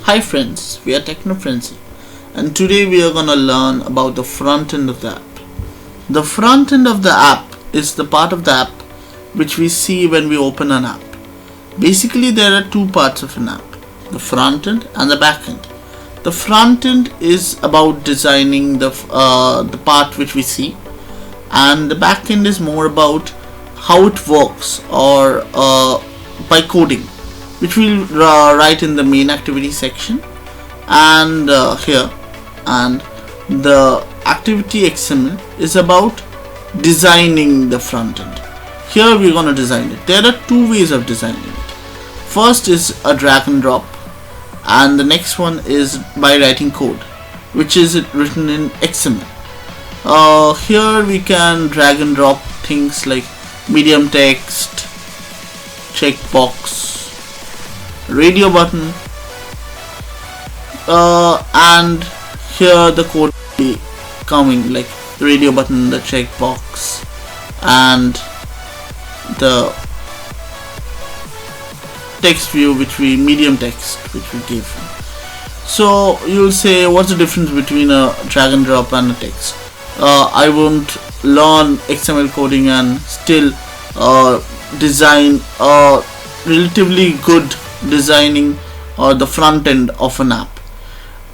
Hi friends, we are technofrenesi and today we are gonna learn about the front end of the app. The front end of the app is the part of the app which we see when we open an app. Basically there are two parts of an app, the front end and the back end. The front end is about designing the part which we see, and the back end is more about how it works or by coding, which we'll write in the main activity section and here. And the activity XML is about designing the front end. Here we're going to design it. There are two ways of designing it. First is a drag and drop, and the next one is by writing code, which is written in XML. Here we can drag and drop things like medium text, checkbox, radio button, and here the code will be coming like the radio button, the checkbox, and the text view medium text which we give. So you'll say, what's the difference between a drag and drop and a text? I won't learn XML coding and still design relatively good designing the front end of an app.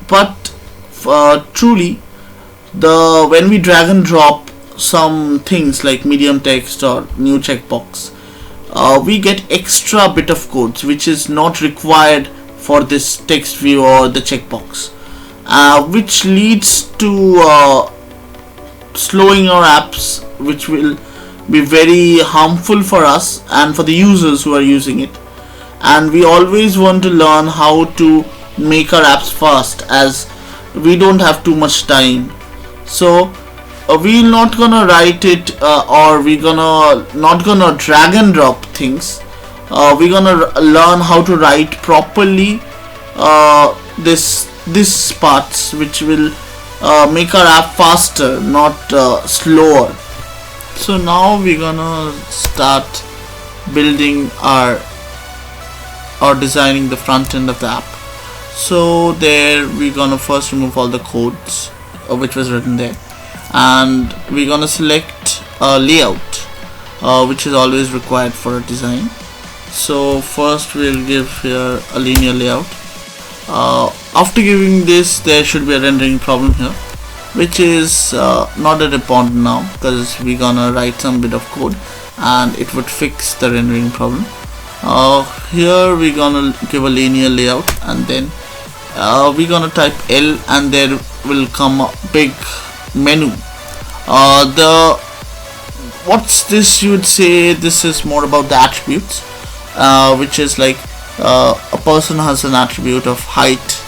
But truly, when we drag and drop some things like medium text or new checkbox, we get extra bit of codes which is not required for this text view or the checkbox, which leads to slowing our apps, which will be very harmful for us and for the users who are using it. And we always want to learn how to make our apps fast, as we don't have too much time. So we're not gonna write it or we're not gonna drag and drop things. We're gonna learn how to write properly this parts which will make our app faster, not slower. So now we're gonna start building or designing the front end of the app. So there we're gonna first remove all the codes which was written there, and we're gonna select a layout which is always required for a design. So first we'll give here a linear layout. After giving this, there should be a rendering problem here, which is not that important now, because we're gonna write some bit of code and it would fix the rendering problem. Here we're gonna give a linear layout, and then we're gonna type L, and there will come a big menu. What's this? You would say this is more about the attributes, which is like a person has an attribute of height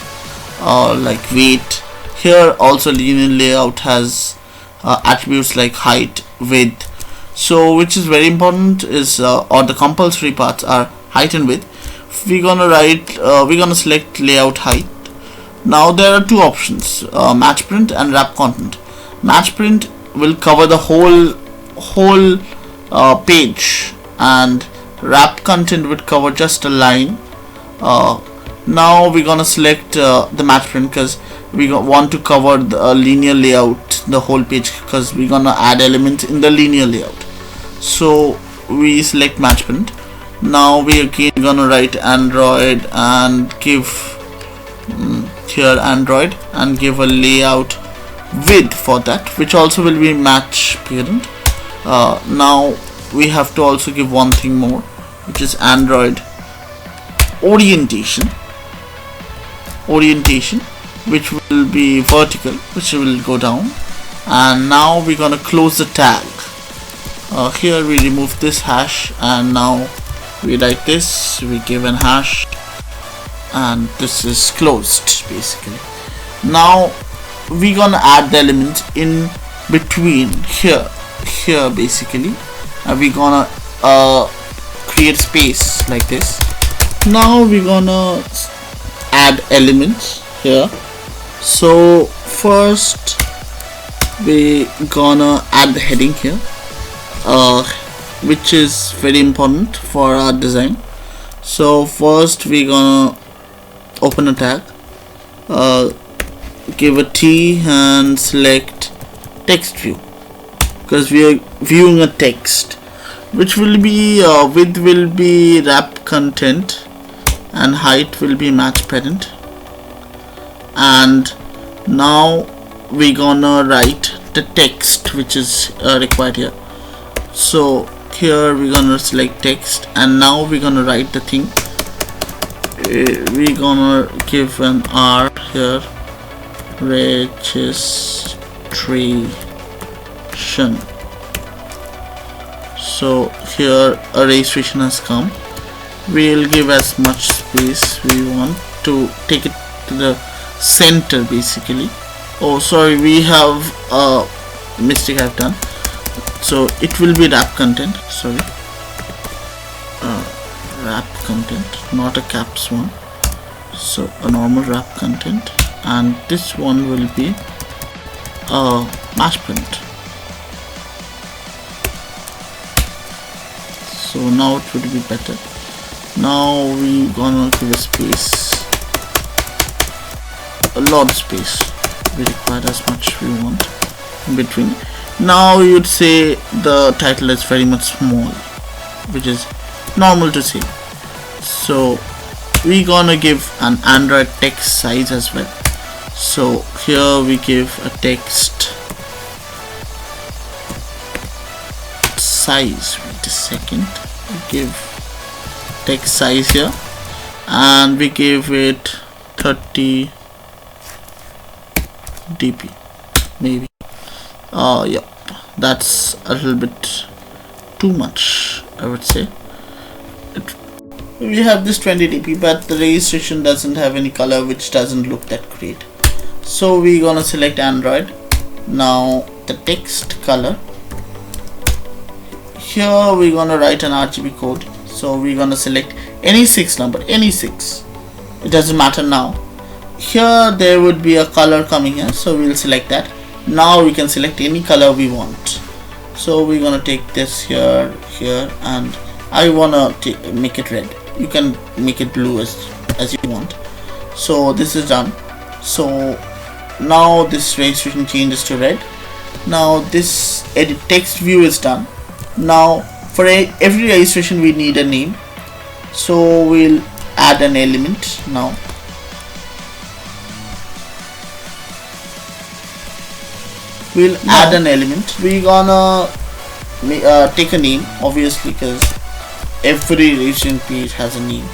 or like weight. Here also linear layout has attributes like height, width. So which is very important is or the compulsory parts are height and width. We're gonna select layout height. Now there are two options, match print and wrap content. Match print will cover the whole page, and wrap content would cover just a line. Now we're gonna select the match print because we want to cover the linear layout, the whole page, because we're gonna add elements in the linear layout. So we select match print. Now we again gonna write Android and give here Android and give a layout width for that, which also will be match parent. Now we have to also give one thing more, which is Android orientation, which will be vertical, which will go down. And now we're gonna close the tag. Here we remove this hash, and now we write this, we give an hash, and this is closed basically. Now we're gonna add the elements in between here basically, and we're gonna create space like this. Now we're gonna add elements here. So first we gonna add the heading here, which is very important for our design. So first we're gonna open a tag uh, give a T and select text view, because we are viewing a text, which will be width will be wrap content and height will be match parent. And now we're gonna write the text which is required here. So here we're gonna select text, and now we're gonna write the thing. We're gonna give an R here, registration. So here a registration has come. We'll give as much space we want to take it to the center basically. Oh sorry, we have a mistake I've done. So it will be wrap content, sorry, wrap content, not a caps one. So a normal wrap content, and this one will be a match print. So now it would be better. Now we gonna give a space, a lot of space. We require as much we want in between. Now you'd say the title is very much small, which is normal to say. So we gonna give an Android text size as well. So here we give a text size. Wait a second. We give text size here, and we give it 30 dp maybe. Yeah, that's a little bit too much, I would say. We have this 20 dp, but the registration doesn't have any color, which doesn't look that great. So we're gonna select Android. Now the text color, here we're gonna write an RGB code. So we're gonna select any 6 number, any 6, it doesn't matter. Now here there would be a color coming here, so we'll select that. Now we can select any color we want. So we're gonna take this here, and I wanna make it red. You can make it blue as you want. So this is done. So now this registration changes to red. Now this edit text view is done. Now for every registration we need a name, so we'll add an element. Now we'll add an element. We're gonna take a name, obviously, because every registration page has a name.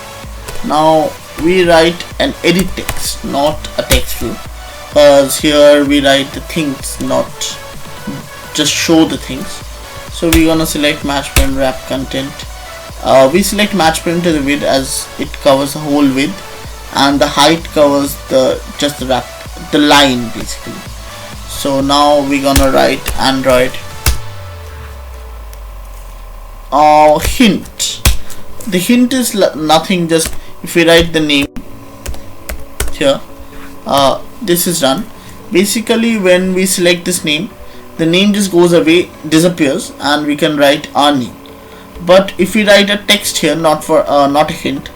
Now we write an edit text, not a text view, because here we write the things, not just show the things. So we're gonna select match print wrap content. We select match print to the width, as it covers the whole width, and the height covers just the wrap, the line basically. So now we're gonna write Android hint. The hint is nothing, just if we write the name here, this is done. Basically when we select this name, the name just goes away, disappears, and we can write our name. But if we write a text here, not a hint,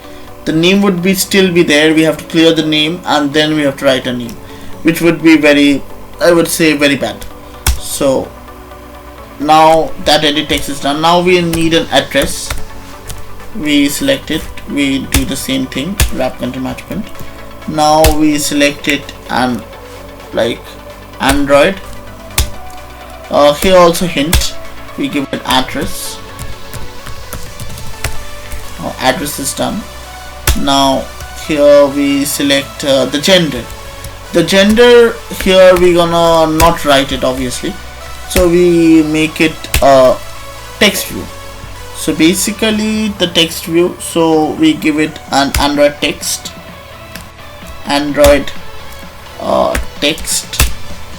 the name would still be there. We have to clear the name, and then we have to write a name, which would be very, I would say, very bad. So now that edit text is done. Now we need an address. We select it, we do the same thing, wrap content match print. Now we select it and like Android. Here also hint, we give it address. Address is done. Now here we select the gender. The gender here we gonna not write it, obviously, so we make it a text view. So basically the text view, so we give it an Android text, Android text.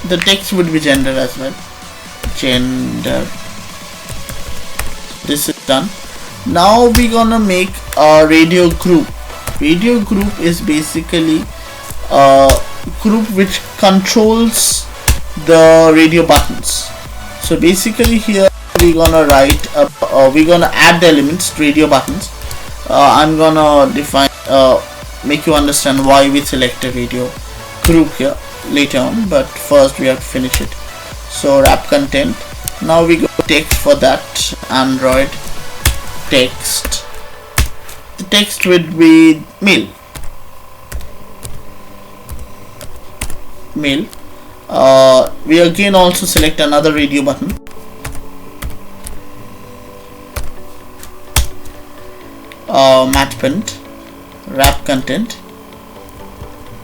The text would be gender as well, gender. This is done. Now we gonna make a radio group. Radio group is basically a group which controls the radio buttons. So basically here we're gonna write we're gonna add the elements radio buttons. I'm gonna define make you understand why we select a radio group here later on, but first we have to finish it. So wrap content. Now we go text for that. Android text. The text would be mail. Mail. We again also select another radio button. Match print. Wrap content.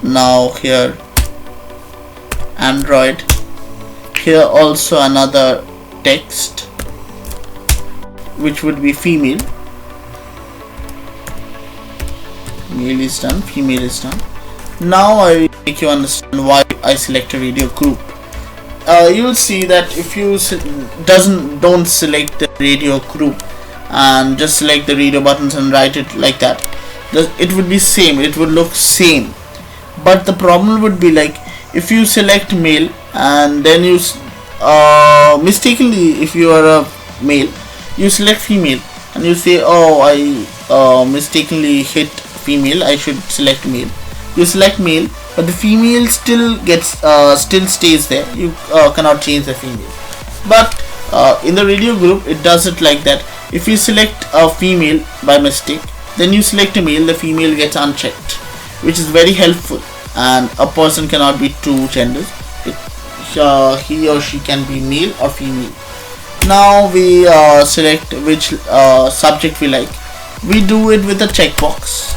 Now here Android. Here also another text, which would be female. Male is done, female is done. Now I make you understand why I select a radio group. You will see that if you don't select the radio group and just select the radio buttons and write it like that, it would be same, it would look same. But the problem would be like if you select male and then you mistakenly, if you are a male, you select female and you say, oh, I mistakenly hit female, I should select male. You select male, but the female still stays there. You cannot change the female. But in the radio group, it does it like that. If you select a female by mistake, then you select a male, the female gets unchecked, which is very helpful. And a person cannot be two genders. He or she can be male or female. Now we select which subject we like. We do it with a checkbox.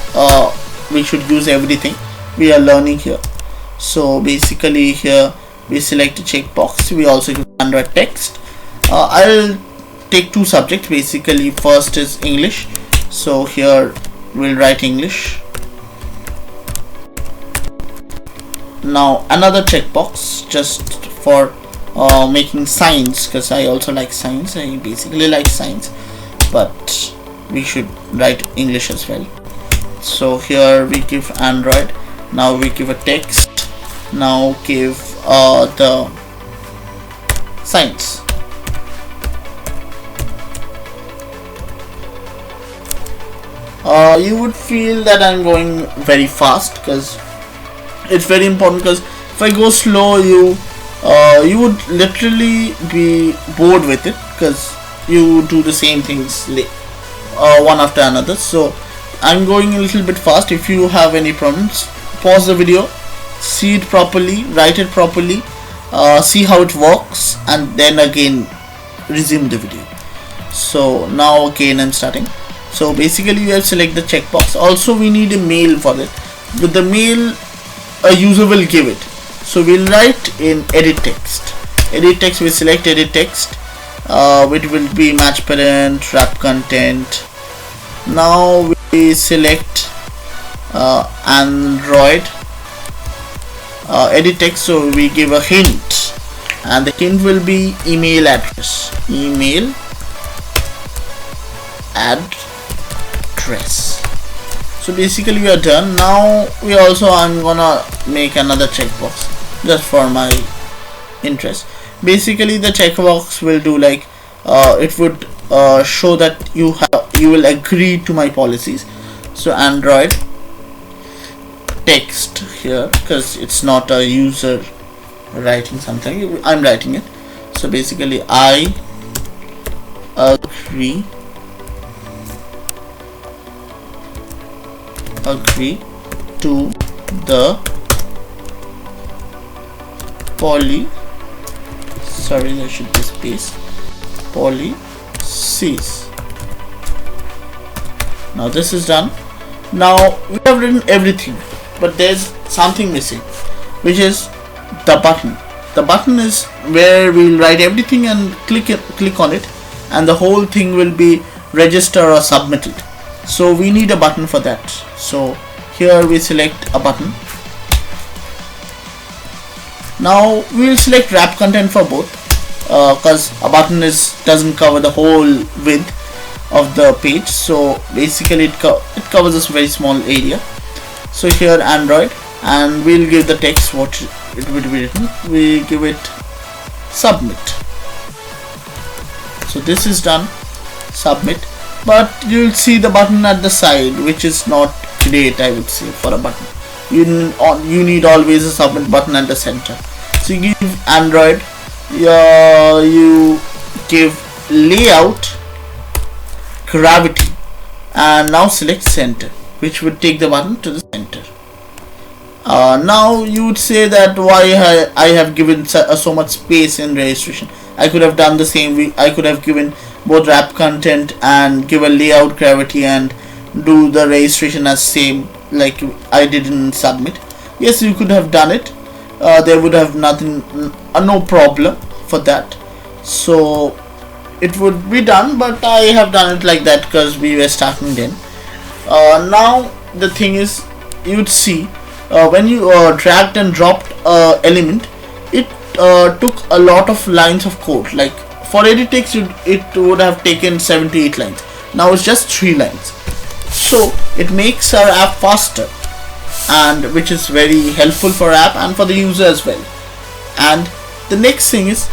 We should use everything. We are learning here. So basically here we select a checkbox. We also use Android text. I'll take two subjects. Basically first is English. So here we'll write English. Now another checkbox just for making signs, because I also like signs. I basically like signs, but we should write English as well. So here we give Android. Now we give a text. Now give the signs. You would feel that I'm going very fast because it's very important, because if I go slow, you would literally be bored with it because you do the same things one after another. So I'm going a little bit fast. If you have any problems, pause the video, see it properly, write it properly, see how it works, and then again resume the video. So now again I'm starting. So basically we have select the checkbox. Also we need a mail for it. With the mail, a user will give it. So we'll write in edit text. Edit text, we select edit text, which will be match parent, wrap content. Now we select Android edit text, so we give a hint, and the hint will be email address. Email address. So basically we are done. Now I'm gonna make another checkbox just for my interest. Basically the checkbox will do like it would show that you will agree to my policies. So Android text here, because it's not a user writing something, I'm writing it. So basically I agree to the there should be space, policies. Now this is done. Now we have written everything, but there's something missing, which is the button. The button is where we'll write everything and click on it, and the whole thing will be registered or submitted. So we need a button for that. So here we select a button. Now we will select wrap content for both, because a button doesn't cover the whole width of the page. So basically it covers this very small area. So here Android, and we'll give the text what it would be written. We give it submit. So this is done, submit. But you'll see the button at the side, which is not great, I would say, for a button. you need always a submit button at the center. So you give Android, you give layout, gravity, and now select center, which would take the button to the center. Now you would say that why I have given so much space in registration. I could have done the same. I could have given both wrap content and give a layout, gravity, and do the registration as same like I did in submit. Yes, you could have done it. There would have no problem for that. So it would be done, but I have done it like that because we were starting then. Now the thing is, you would see when you dragged and dropped element, it took a lot of lines of code. Like for edit-text, it would have taken 7 to 8 lines. Now it's just 3 lines. So it makes our app faster, and which is very helpful for app and for the user as well. And the next thing is,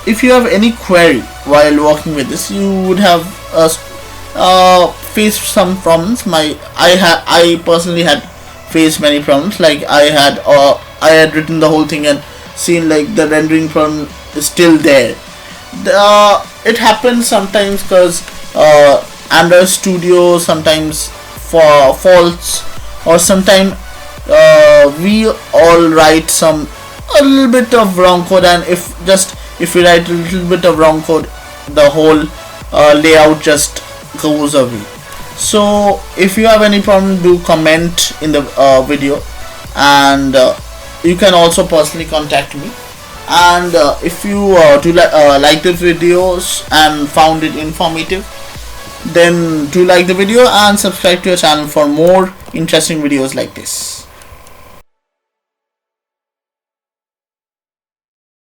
if you have any query while working with this, you would have faced some problems. I personally had faced many problems. Like I had written the whole thing and seen like the rendering problem is still there. It happens sometimes because Android Studio sometimes for faults, or sometimes we all write a little bit of wrong code, and if we write a little bit of wrong code, the whole layout just goes away. So if you have any problem, do comment in the video, and you can also personally contact me. And if you do like the videos and found it informative, then do like the video and subscribe to our channel for more interesting videos like this.